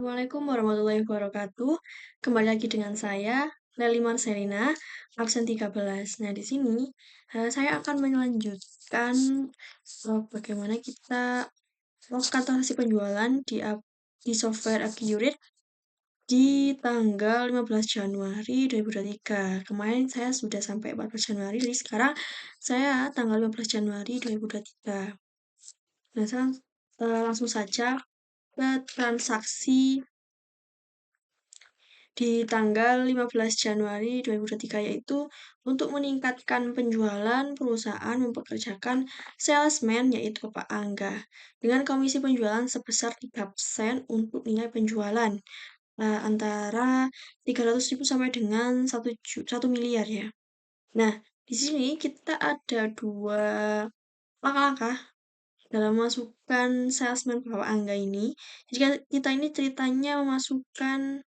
Assalamualaikum warahmatullahi wabarakatuh. Kembali lagi dengan saya, Leli Marcelina, absen 13. Nah, di sini saya akan melanjutkan bagaimana kita melakukan transaksi penjualan di software Accurate di tanggal 15 Januari 2023. Kemarin saya sudah sampai 14 Januari, jadi sekarang saya tanggal 15 Januari 2023. Nah, sekarang langsung saja ke transaksi di tanggal 15 Januari 2023, yaitu untuk meningkatkan penjualan, perusahaan mempekerjakan salesman yaitu Bapak Angga dengan komisi penjualan sebesar 3% untuk nilai penjualan antara 300.000 sampai dengan 1 miliar ya. Nah, di sini kita ada dua langkah-langkah dalam memasukkan salesman Bapak Angga ini. Jika kita ini ceritanya memasukkan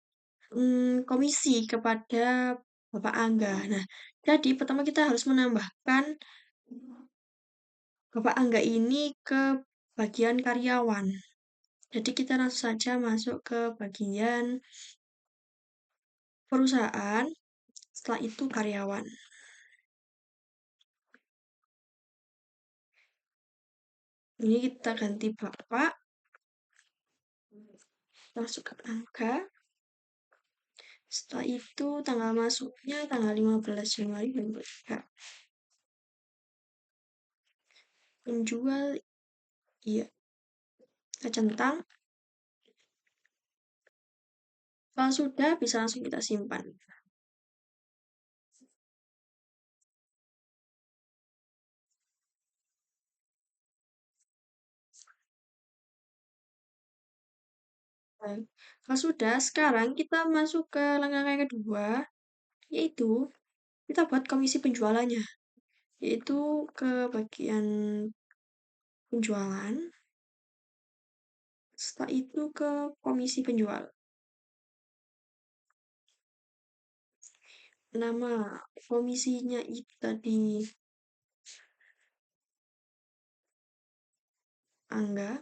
komisi kepada Bapak Angga. Nah, jadi pertama kita harus menambahkan Bapak Angga ini ke bagian karyawan. Jadi kita langsung saja masuk ke bagian perusahaan, setelah itu karyawan. Ini kita ganti Bapak, masukkan angka. Setelah itu tanggal masuknya tanggal 15 Januari 2023. Penjual, iya, kita centang. Kalau sudah, bisa langsung kita simpan. Baik. Kalau sudah, sekarang kita masuk ke langkah yang kedua, yaitu kita buat komisi penjualannya, yaitu ke bagian penjualan, setelah itu ke komisi penjual. Nama komisinya itu tadi Angga.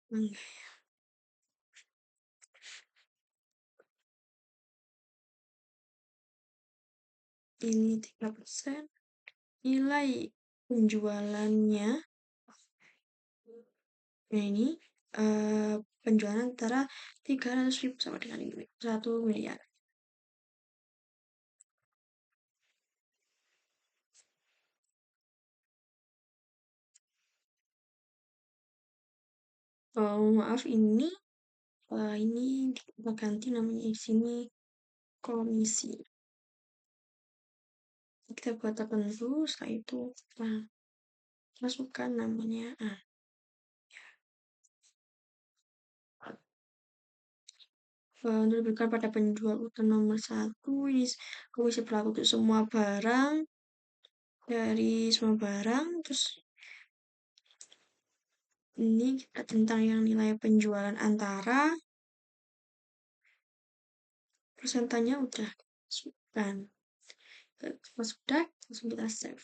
Angga. Ini 3%. Nilai penjualannya, nah ini penjualan antara 300.000 sampai dengan 1 miliar. Maaf, ini kita ganti namanya di sini komisi. Kita buat tertentu, setelah itu kita masukkan namanya untuk diberikan pada penjual urutan nomor 1, ini komisi berlaku untuk semua barang, dari semua barang. Terus ini kita tentang yang nilai penjualan antara, persentanya udah masukkan. Kalau sudah, langsung kita save.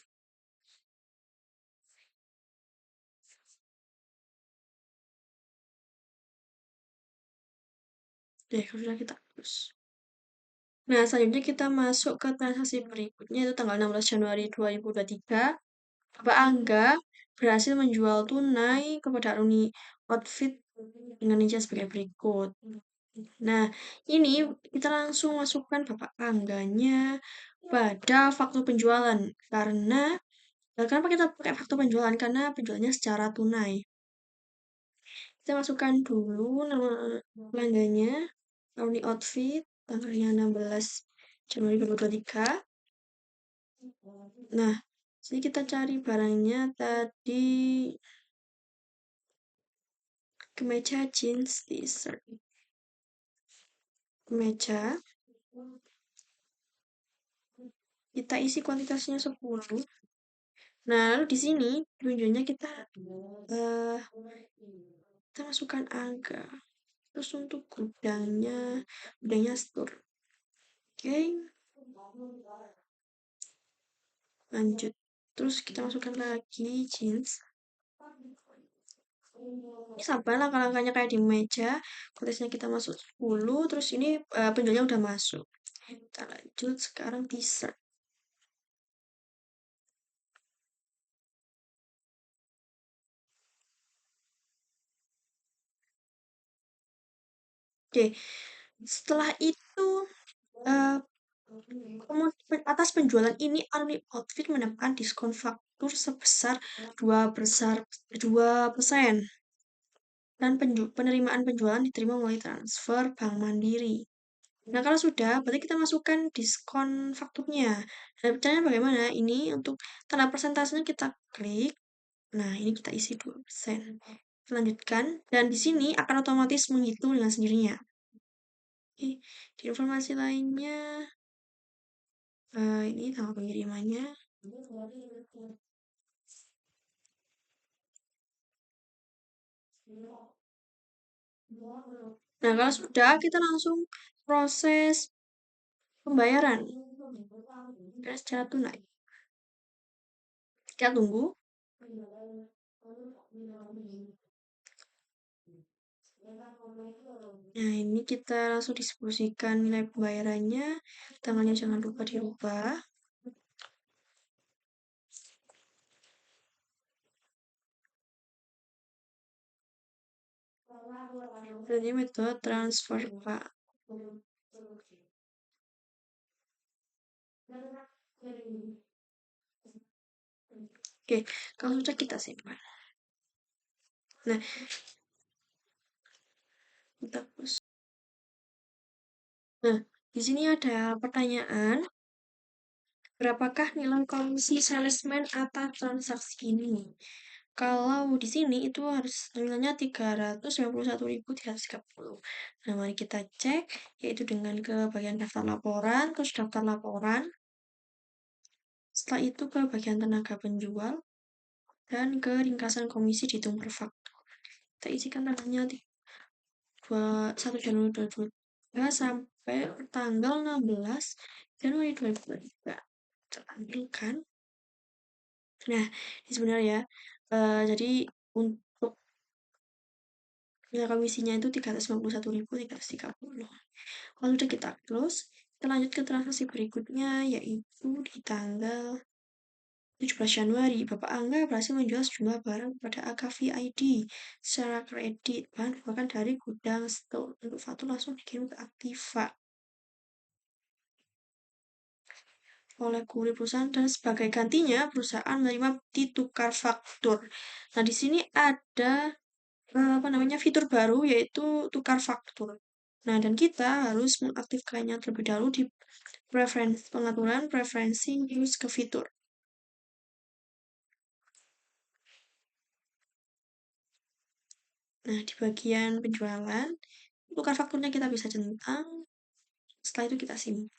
Deh, kalau sudah kita hapus. Nah, selanjutnya kita masuk ke transaksi berikutnya, itu tanggal 16 Januari 2023. Bapak Angga berhasil menjual tunai kepada alumni Outfit dengan rincian sebagai berikut. Nah, ini kita langsung masukkan Bapak Angganya pada faktur penjualan. Kenapa kita pakai faktur penjualan? Karena penjualannya secara tunai. Kita masukkan dulu nama pelanggannya, alumni Outfit, tanggalnya 16 Januari 2023. Nah, jadi kita cari barangnya tadi kemeja jeans t-shirt. Kemeja. Kita isi kuantitasnya 10. Nah, lalu di sini tujuannya eh, kita masukkan angka. Terus untuk gudangnya store. Oke. Lanjut. Terus kita masukkan lagi jeans. Ini sama langkah-langkahnya kayak di meja. Kontesnya kita masuk 10, terus ini penjualnya udah masuk. Kita lanjut sekarang t-shirt. Oke, setelah itu eh, atas penjualan ini Army Outfit mendapatkan diskon faktur sebesar 2%, dan penerimaan penjualan diterima melalui transfer Bank Mandiri. Nah, kalau sudah, berarti kita masukkan diskon fakturnya. Nah, caranya bagaimana? Ini untuk tanda persentasenya kita klik. Nah, ini kita isi 2%. Lanjutkan, dan di sini akan otomatis menghitung dengan sendirinya. Oke, di informasi lainnya, ini tanggal pengirimannya. Nah, kalau sudah, kita langsung proses pembayaran dan secara tunai. Kita tunggu. Nah, ini kita langsung distribusikan nilai pembayarannya. Tanggalnya jangan lupa dirubah. Dan ini metode transfer, Pak. Oke, kalau sudah kita simpan. Nah, kita hapus. Nah, di sini ada pertanyaan, berapakah nilai komisi salesman atas transaksi ini? Kalau di sini itu harus nilainya 391.330. Nah, mari kita cek, yaitu dengan ke bagian daftar laporan, terus daftar laporan. Setelah itu ke bagian tenaga penjual, dan ke ringkasan komisi dihitung per faktur. Kita isikan tanggalnya 1 Januari 2023 sampai tanggal 16 Januari 2023. Kita tampilkan. Nah, ini sebenarnya jadi untuk nilai komisinya itu 391.330. Kalau sudah kita close, kita lanjut ke transaksi berikutnya, yaitu di tanggal 17 Januari, Bapak Angga berhasil menjual sejumlah barang kepada AK VID secara kredit, bahan bukan dari gudang stok. Untuk faktur langsung dikirim ke Aktiva oleh kurir perusahaan, dan sebagai gantinya perusahaan menerima ditukar faktur. Nah, di sini ada apa namanya fitur baru, yaitu tukar faktur. Nah, dan kita harus mengaktifkannya terlebih dahulu di pengaturan preferensi use ke fitur. Nah, di bagian penjualan, tukar fakturnya kita bisa centang. Setelah itu kita simpan.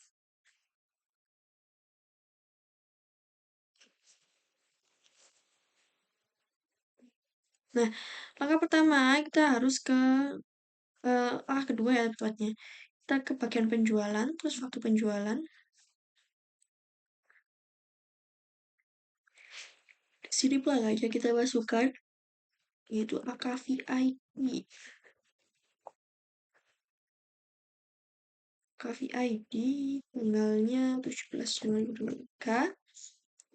Nah, langkah pertama kita harus ke langkah kedua ya tepatnya. Kita ke bagian penjualan, terus waktu penjualan. Di sini pelanggan aja kita masukkan, yaitu AK VID. KVID tanggalnya 17 Januari 2023.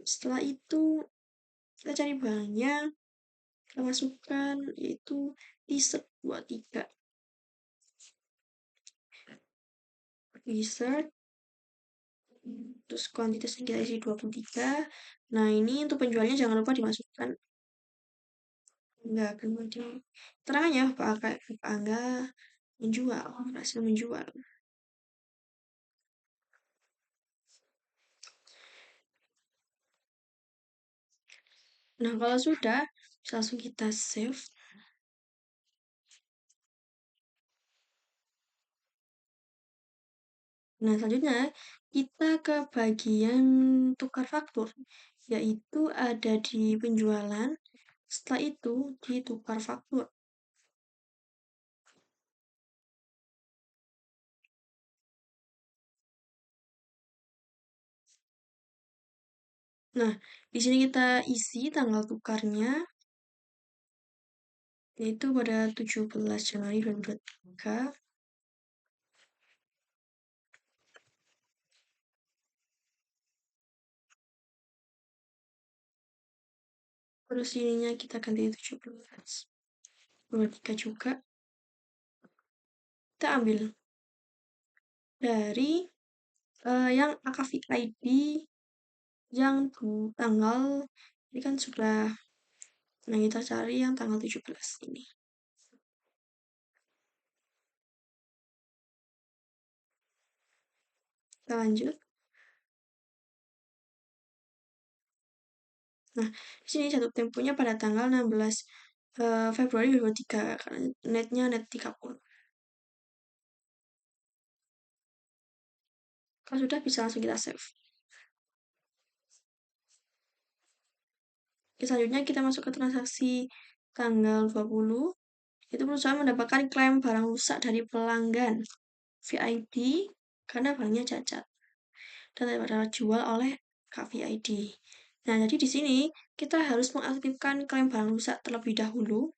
Setelah itu kita cari bahannya, kita masukkan yaitu t-shirt 23. T-shirt, terus kuantitasnya kita isi 23. Nah, ini untuk penjualnya jangan lupa dimasukkan. Enggak, kemudian terangannya Pak Angga menjual, berhasil menjual. Nah, kalau sudah, langsung kita save. Nah, selanjutnya kita ke bagian tukar faktur, yaitu ada di penjualan. Setelah itu ditukar faktur. Nah, di sini kita isi tanggal tukarnya, yaitu pada 17 Januari 2023. Terus ininya kita ganti 17. 23 juga. Kita ambil dari yang AKV ID yang tanggal ini kan sudah. Nah, kita cari yang tanggal 17 ini. Kita lanjut. Nah, di sini jatuh temponya pada tanggal 16 Februari 2023 karena netnya net 30. Kalau sudah bisa langsung kita save. Oke, selanjutnya kita masuk ke transaksi tanggal 20. Itu perusahaan mendapatkan klaim barang rusak dari pelanggan VID karena barangnya cacat dan tidak jual oleh Kak VID. Nah, jadi di sini kita harus mengaktifkan klaim barang rusak terlebih dahulu.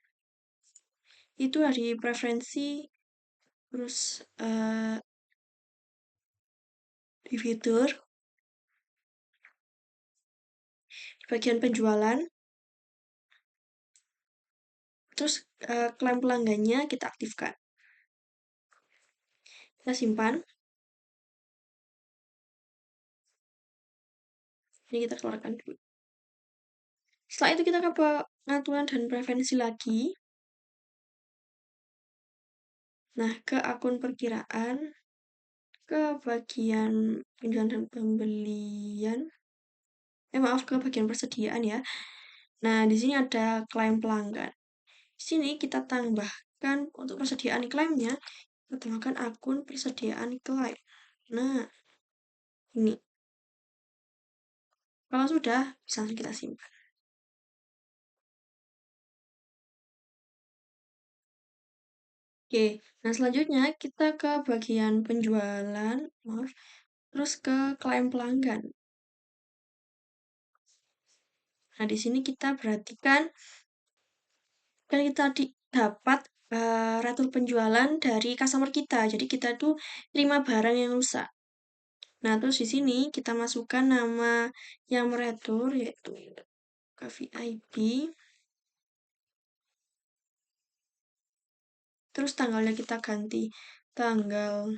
Itu dari preferensi, terus di fitur, di bagian penjualan, terus klaim pelanggannya kita aktifkan. Kita simpan. Ini kita keluarkan dulu. Setelah itu kita ke pengaturan dan preferensi lagi. Nah, ke akun perkiraan, ke bagian penjualan dan pembelian. Maaf, ke bagian persediaan ya. Nah, di sini ada klaim pelanggan. Di sini kita tambahkan untuk persediaan klaimnya, kita tambahkan akun persediaan klaim. Nah, ini. Kalau sudah, bisa langsung kita simpan. Oke, nah selanjutnya kita ke bagian penjualan, maaf, terus ke klaim pelanggan. Nah, di sini kita perhatikan kan kita dapat retur penjualan dari customer kita. Jadi kita tuh terima barang yang rusak. Nah, terus di sini kita masukkan nama yang meretur yaitu KVID. Terus tanggalnya kita ganti tanggal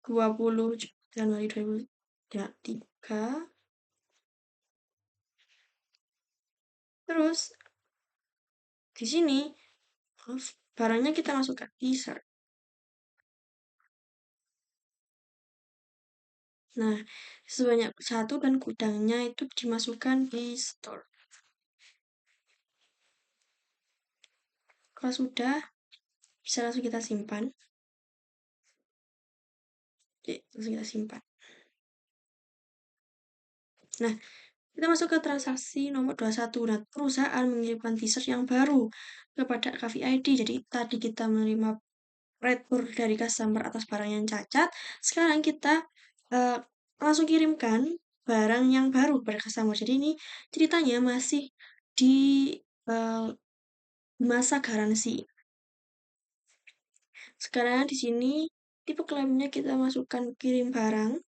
20 Januari 2023. Terus di sini barangnya kita masukkan di search. Nah, sebanyak satu dan gudangnya itu dimasukkan di store. Kalau sudah, bisa langsung kita simpan. Oke, langsung kita simpan. Nah, kita masuk ke transaksi nomor 21. Nah, perusahaan mengirimkan t-shirt yang baru kepada KVID. Jadi, tadi kita menerima retur dari customer atas barang yang cacat. Sekarang kita uh, langsung kirimkan barang yang baru kepada customer. Jadi, ini ceritanya masih di uh, masa garansi. Sekarang di sini tipe klaimnya kita masukkan kirim barang.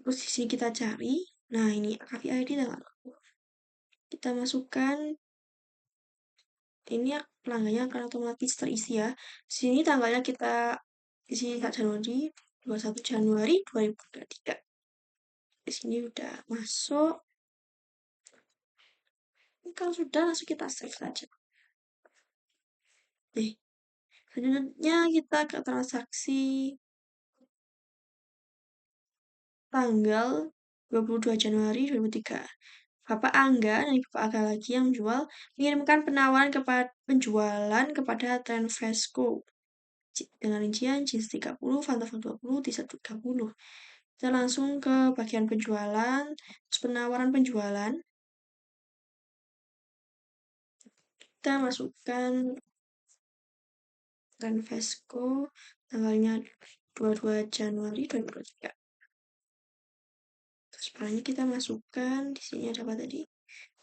Terus di sini kita cari. Nah, ini KVID tanggal. Kita masukkan ini pelanggannya akan otomatis terisi ya. Di sini tanggalnya kita isi Januari 21 Januari 2023. Di sini udah masuk. Ini kalau sudah langsung kita save saja. Selanjutnya kita ke transaksi tanggal 22 Januari 2003. Bapak Angga dan Bapak Angga lagi yang menjual mengirimkan penawaran kepada penjualan kepada Trenfresco dengan rincian jeans 30, Fanta 20, T-shirt 30. Kita langsung ke bagian penjualan, terus penawaran penjualan. Kita masukkan Trenfresco tanggalnya 22 Januari 2023. Sebenarnya kita masukkan di sini ada apa tadi?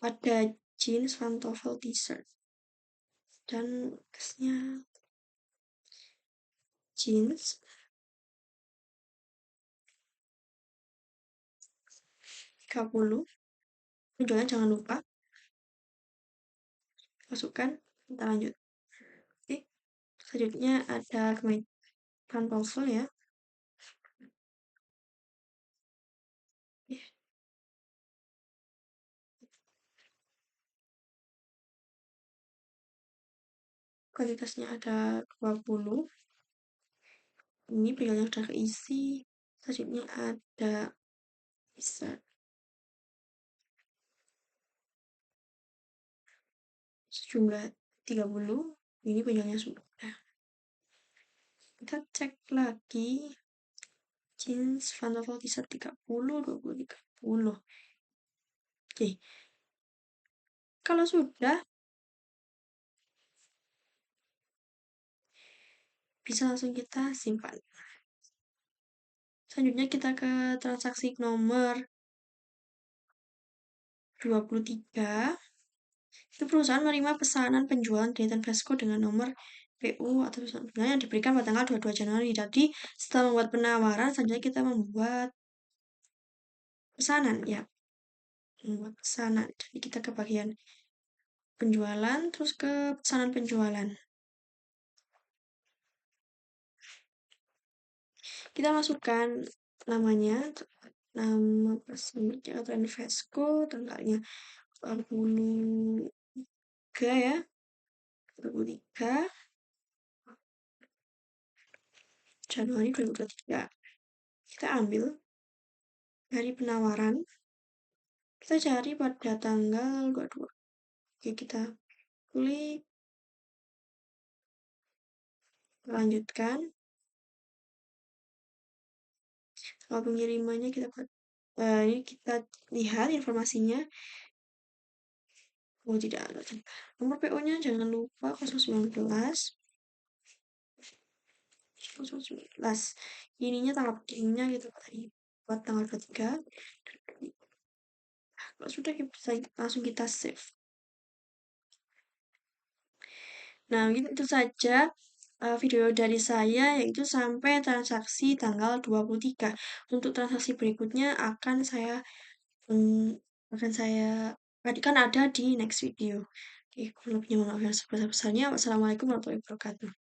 Ada jeans, pantofel, t-shirt dan tasnya jeans 30. Jangan lupa masukkan. Kita lanjut. Oke, selanjutnya ada pantofel ya. Oke, kuantitasnya ada 20. Ini yang sudah keisi. Selanjutnya ada t-shirt sejumlah 30. Ini penjualnya sudah. Kita cek lagi jeans pantofel t-shirt 30, 20, 30. Oke, kalau sudah bisa langsung kita simpan. Selanjutnya kita ke transaksi nomor 23. Itu perusahaan menerima pesanan penjualan Dayton Fresco dengan nomor PU atau pesanan yang diberikan pada tanggal 22 Januari. Jadi setelah membuat penawaran, selanjutnya kita membuat pesanan ya. Membuat pesanan. Jadi kita ke bagian penjualan, terus ke pesanan penjualan. Kita masukkan namanya, nama pesannya Dayton Fresco, tanggalnya 23 ya. 23 Januari 2023. Kita ambil dari penawaran, kita cari pada tanggal 22. Oke, kita klik, lanjutkan. Kalau pengirimannya kita ini kita lihat informasinya. Oh, tidak ada. Nomor PO-nya jangan lupa 019. 019. Ininya tanggal kirimnya gitu tadi. Buat tanggal 23. Kalau sudah bisa langsung kita save. Nah, itu saja video dari saya, yaitu sampai transaksi tanggal 23. Untuk transaksi berikutnya akan saya kan ada di next video. Oke, kurang lebihnya mohon maaf yang sebesar-besarnya. Wassalamualaikum warahmatullahi wabarakatuh.